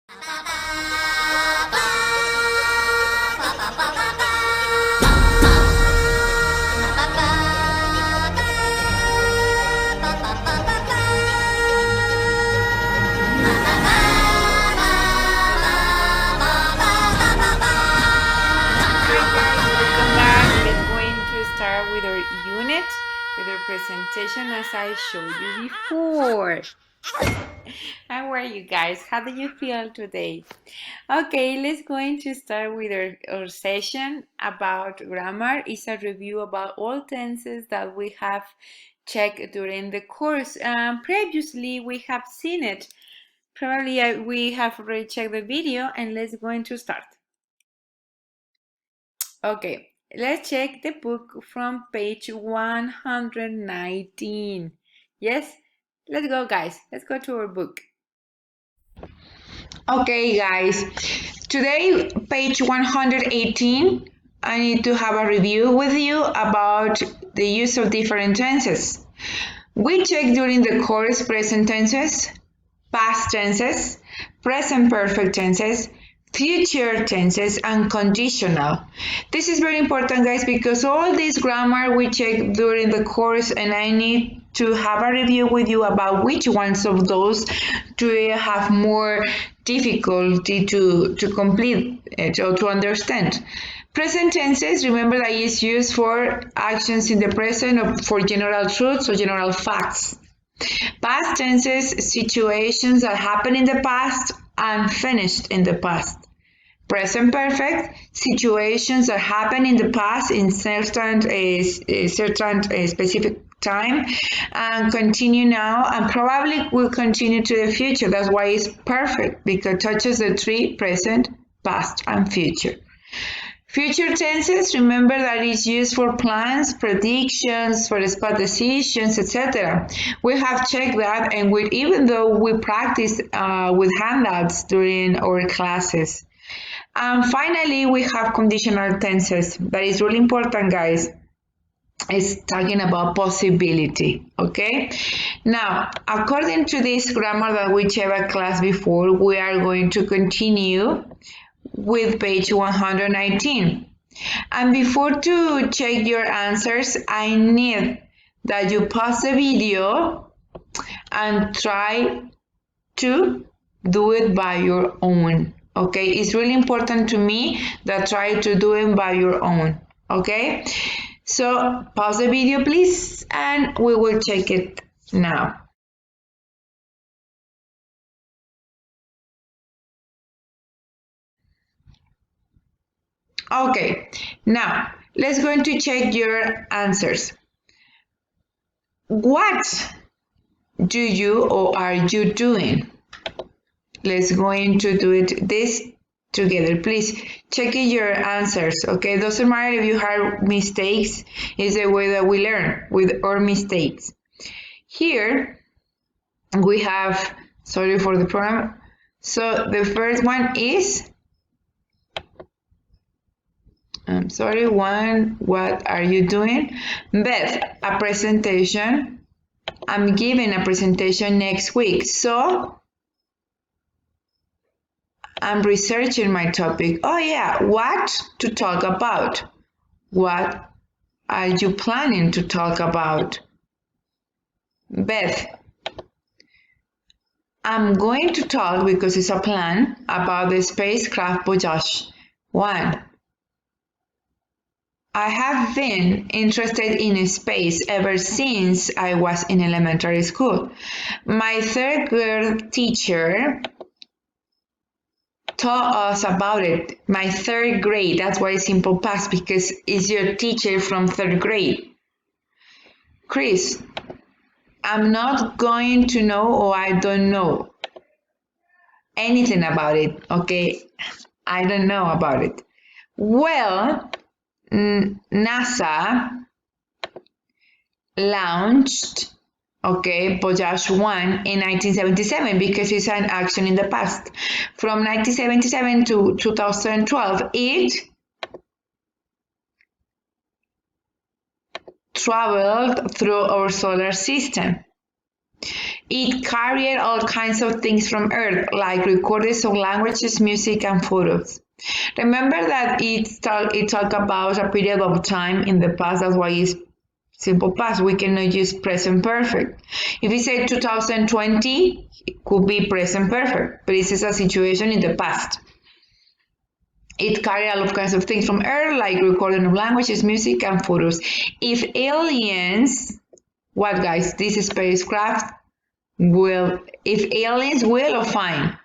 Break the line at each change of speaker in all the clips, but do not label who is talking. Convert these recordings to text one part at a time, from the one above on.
With our unit, with our presentation as I showed you before. How are you guys? How do you feel today? Okay, let's going to start with our session about grammar. It's a review about all tenses that we have checked during the course. Previously, we have seen it. Probably we have already checked the video, and let's going to start. Okay, let's check the book from page 119. Yes, let's go, guys. Let's go to our book. Okay, guys. Today, page 118, I need to have a review with you about the use of different tenses. We checked during the course present tenses, past tenses, present perfect tenses, future tenses, and conditional. This is very important, guys, because all this grammar we check during the course, and I need to have a review with you about which ones of those do you have more difficulty to complete it or to understand. Present tenses, remember that is used for actions in the present or for general truths or general facts. Past tenses, situations that happened in the past and finished in the past. Present perfect, situations that happen in the past in certain specific time and continue now and probably will continue to the future. That's why it's perfect, because it touches the three: present, past, and future. Future tenses, remember that it's used for plans, predictions, for spot decisions, etc. We have checked that, and even though we practice with handouts during our classes. And finally, we have conditional tenses. That is really important, guys. It's talking about possibility, okay? Now, according to this grammar that we checked class before, we are going to continue with page 119. And before to check your answers, I need that you pause the video and try to do it by your own. Okay, it's really important to me that try to do it by your own. Okay, so pause the video, please, and we will check it now. Okay, now let's go to check your answers. What do you or are you doing? Let's go into do it this together. Please check your answers. Okay, doesn't matter if you have mistakes. It's the way that we learn with our mistakes. Here we have, sorry for the program. So the first one is, I'm sorry, what are you doing? Beth, a presentation. I'm giving a presentation next week. So I'm researching my topic. Oh yeah, what to talk about? What are you planning to talk about? Beth, I'm going to talk, because it's a plan, about the spacecraft Voyage 1. I have been interested in space ever since I was in elementary school. My third grade teacher taught us about it. My third grade, that's why it's simple past, because it's your teacher from third grade. Chris, I'm not going to know, or I don't know anything about it, okay? I don't know about it. Well, NASA launched, okay, Voyage 1 in 1977 because it's an action in the past. From 1977 to 2012, it traveled through our solar system. It carried all kinds of things from Earth, like recordings of languages, music, and photos. Remember that it talk about a period of time in the past. That's why it's simple past. We cannot use present perfect. If we say 2020, it could be present perfect, but this is a situation in the past. It carried all kinds of things from Earth, like recording of languages, music, and photos. If aliens, what guys? This spacecraft will, if aliens will or find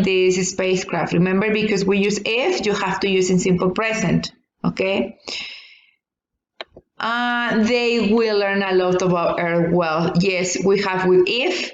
this spacecraft. Remember, because we use if, you have to use in simple present, okay? They will learn a lot about Earth. Well, yes, we have with if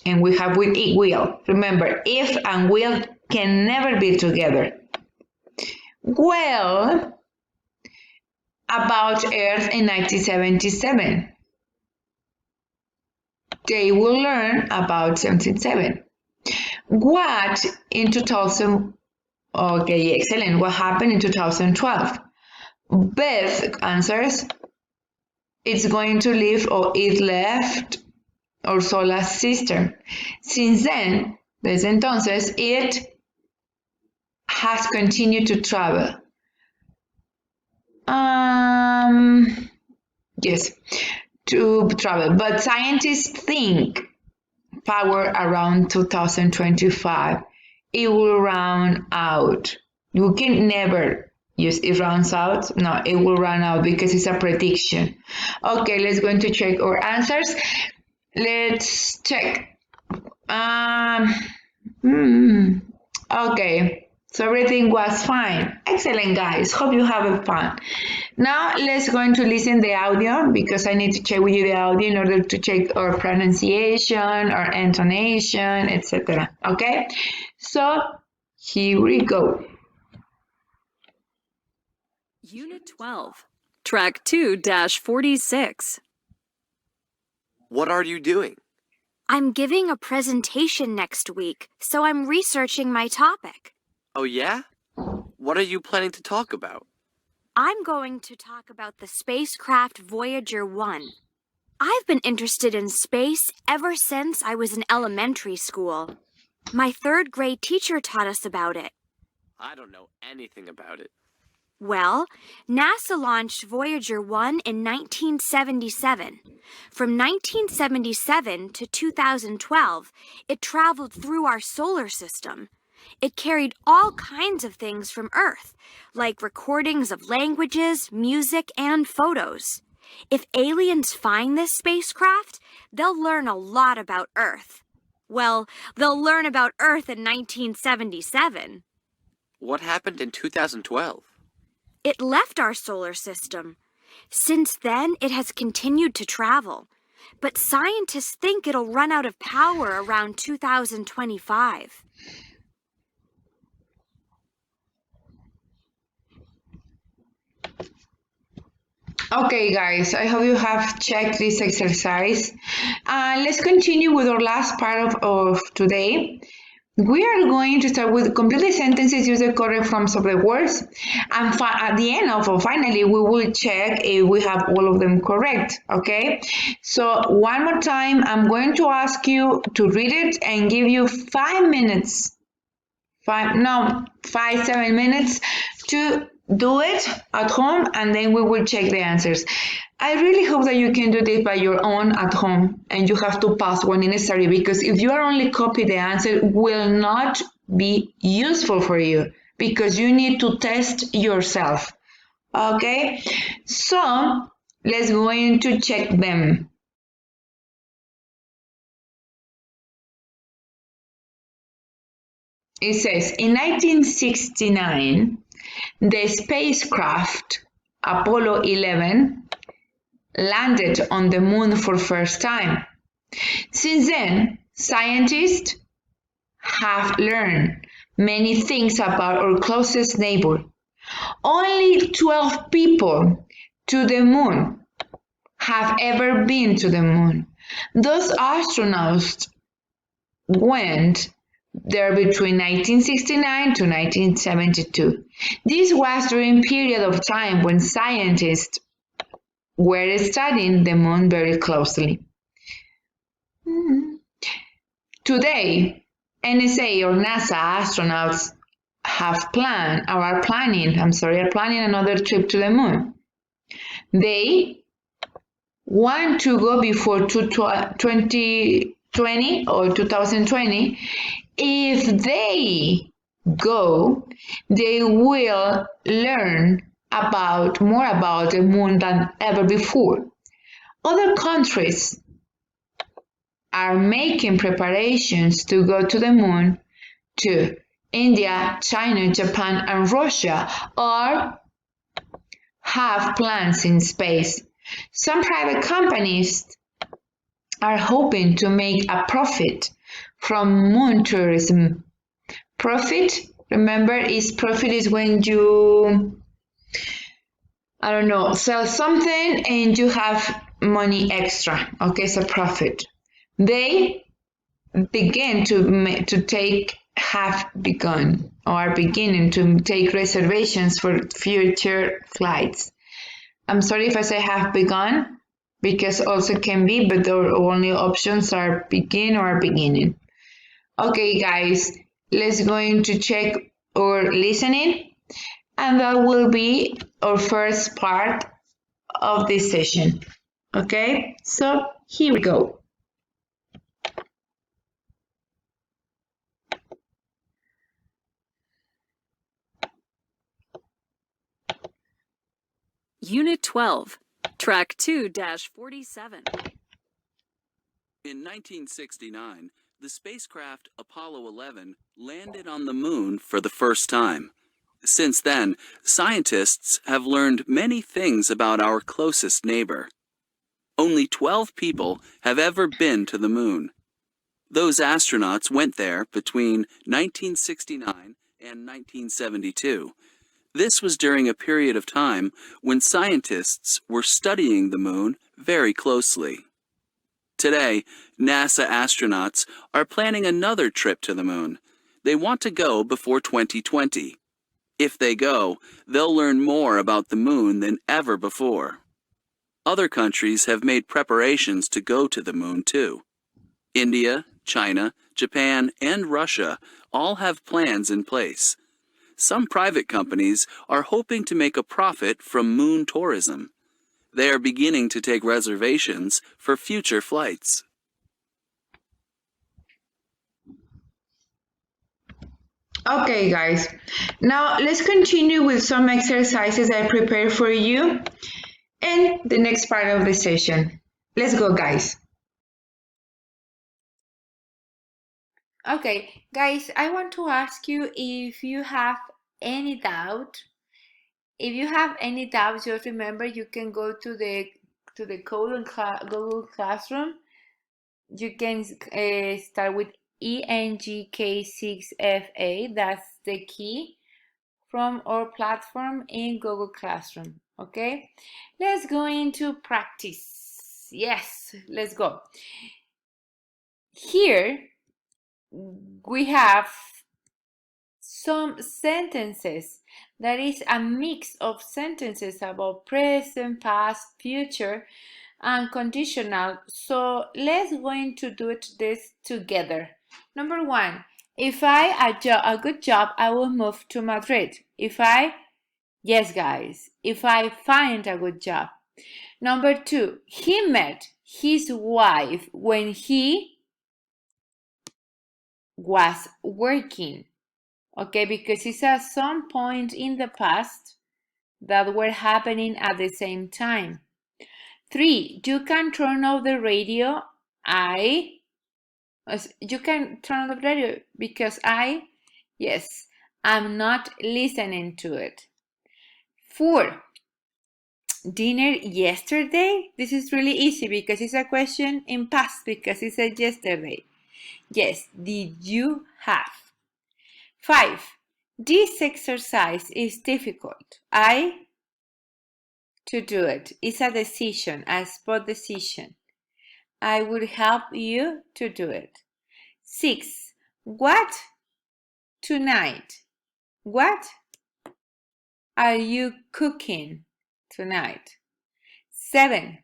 and we have with it will. Remember, if and will can never be together. Well, about Earth in 1977. They will learn about 77. What in 2000? Okay, excellent. What happened in 2012? Beth answers, it's going to leave or it left Ursula's sister. Since then, desde entonces, it has continued to travel. Yes, to travel. But scientists think power around 2025, it will run out. You can never use it runs out. No, it will run out because it's a prediction. Okay, let's go to check our answers. Let's check. Okay, so everything was fine. Excellent, guys. Hope you have fun. Now let's go to listen the audio because I need to check with you the audio in order to check our pronunciation, our intonation, etc. Okay, so here we go.
Unit 12, Track 2-46.
What are you doing?
I'm giving a presentation next week, so I'm researching my topic.
Oh, yeah? What are you planning to talk about?
I'm going to talk about the spacecraft Voyager 1. I've been interested in space ever since I was in elementary school. My third grade teacher taught us about it.
I don't know anything about it.
Well, NASA launched Voyager 1 in 1977. From 1977 to 2012, it traveled through our solar system. It carried all kinds of things from Earth, like recordings of languages, music, and photos. If aliens find this spacecraft, they'll learn a lot about Earth. Well, they'll learn about Earth in 1977.
What happened in 2012?
It left our solar system. Since then, it has continued to travel. But scientists think it'll run out of power around 2025.
Okay, guys, I hope you have checked this exercise. Let's continue with our last part of today. We are going to start with complete sentences, use the correct forms of the words, and at the end of finally, we will check if we have all of them correct, okay? So one more time, I'm going to ask you to read it and give you 5 minutes, 7 minutes to do it at home, and then we will check the answers. I really hope that you can do this by your own at home and you have to pause when necessary, because if you are only copy the answer, it will not be useful for you because you need to test yourself. Okay, so let's go in to check them. It says in 1969, the spacecraft Apollo 11 landed on the moon for first time. Since then, scientists have learned many things about our closest neighbor. Only 12 people to the moon have ever been to the moon. Those astronauts went there between 1969 to 1972. This was during a period of time when scientists were studying the moon very closely. Today, NSA or NASA astronauts are planning another trip to the moon. They want to go before 2020 or 2020. If they go, they will learn more about the moon than ever before. Other countries are making preparations to go to the moon too. India, China, Japan, and Russia all have plans in space. Some private companies are hoping to make a profit from moon tourism. Profit is when you, sell something and you have money extra. Okay, so profit. They begin are beginning to take reservations for future flights. I'm sorry if I say have begun, because also can be, but the only options are begin or beginning. Okay, guys, let's going to check our listening, and that will be our first part of this session. Okay, so here we go.
Unit 12, Track 2-47.
In 1969, the spacecraft Apollo 11 landed on the moon for the first time. Since then, scientists have learned many things about our closest neighbor. Only 12 people have ever been to the moon. Those astronauts went there between 1969 and 1972. This was during a period of time when scientists were studying the moon very closely. Today, NASA astronauts are planning another trip to the moon. They want to go before 2020. If they go, they'll learn more about the moon than ever before. Other countries have made preparations to go to the moon too. India, China, Japan, and Russia all have plans in place. Some private companies are hoping to make a profit from moon tourism. They are beginning to take reservations for future flights.
Okay, guys. Now let's continue with some exercises I prepared for you in the next part of the session. Let's go, guys.
Okay, guys, I want to ask you if you have any doubt. If you have any doubts, just remember you can go to the Google Classroom. You can start with ENGK6FA. That's the key from our platform in Google Classroom. Okay, let's go into practice. Yes, let's go. Here we have some sentences. That is a mix of sentences about present, past, future, and conditional. So let's going to do this together. Number one, if I a good job, I will move to Madrid. Yes, guys, if I find a good job. Number two, he met his wife when he was working. Okay, because it's at some point in the past that were happening at the same time. 3, you can turn off the radio. You can turn off the radio because yes, I'm not listening to it. 4, dinner yesterday. This is really easy because it's a question in past because it said yesterday. Yes, did you have? 5, this exercise is difficult. To do it. It's a decision, a spot decision. I would help you to do it. 6, what tonight? What are you cooking tonight? 7,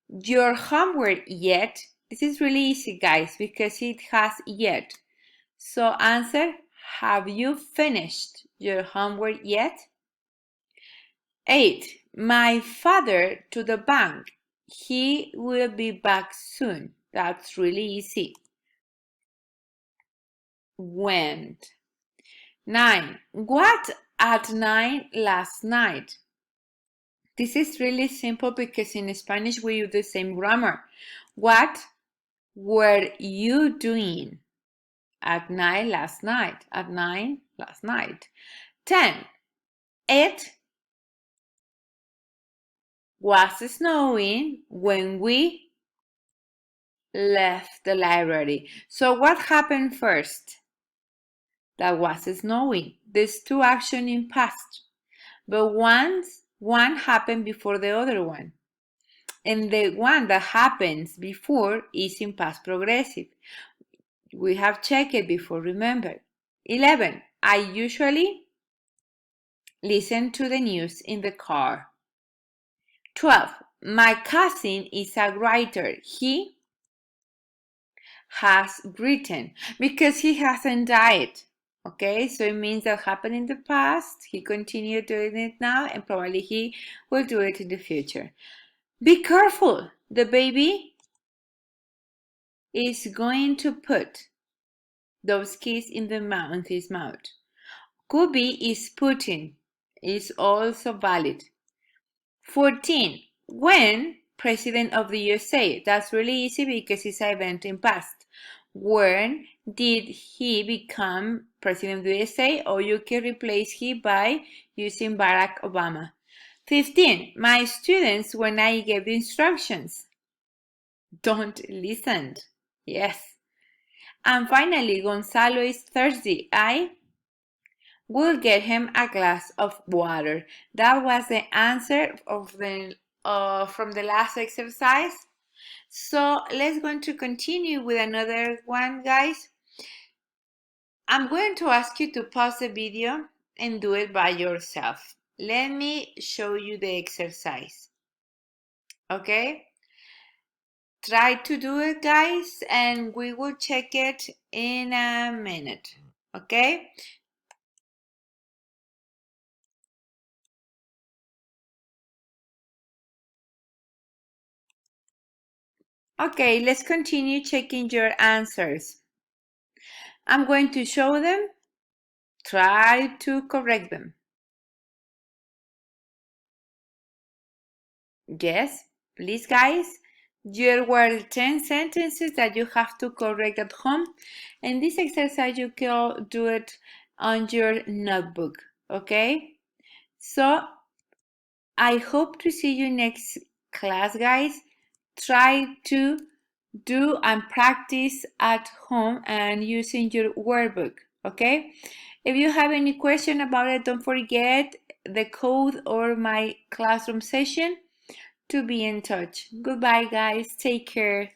your homework yet? This is really easy, guys, because it has yet. So answer, have you finished your homework yet? 8. My father to the bank. He will be back soon. That's really easy. Went. 9. What at 9 last night? This is really simple because in Spanish we use the same grammar. What were you doing at 9 last night? At 9 last night. 10. It was snowing when we left the library. So what happened first? That was snowing. There's two actions in past, but one happened before the other one. And the one that happens before is in past progressive. We have checked it before, remember. 11. I usually listen to the news in the car. 12. My cousin is a writer. He has written because he hasn't died. Okay, so it means that happened in the past, he continued doing it now, and probably he will do it in the future. Be careful, the baby is going to put those keys in his mouth. Could be is putting, is also valid. 14. When President of the USA, that's really easy because it's an event in past. When did he become President of the USA? Or you can replace he by using Barack Obama. 15. My students, when I gave the instructions, don't listen. Yes. And finally, Gonzalo is thirsty. I will get him a glass of water. That was the answer of from the last exercise. So let's going to continue with another one, guys. I'm going to ask you to pause the video and do it by yourself. Let me show you the exercise. Okay? Try to do it, guys, and we will check it in a minute. Okay? Okay, let's continue checking your answers. I'm going to show them. Try to correct them. Yes, please, guys. There were 10 sentences that you have to correct at home. And this exercise, you can do it on your notebook. Okay? So, I hope to see you next class, guys. Try to do and practice at home and using your workbook. Okay? If you have any question about it, don't forget the code or my classroom session to be in touch. Goodbye, guys. Take care.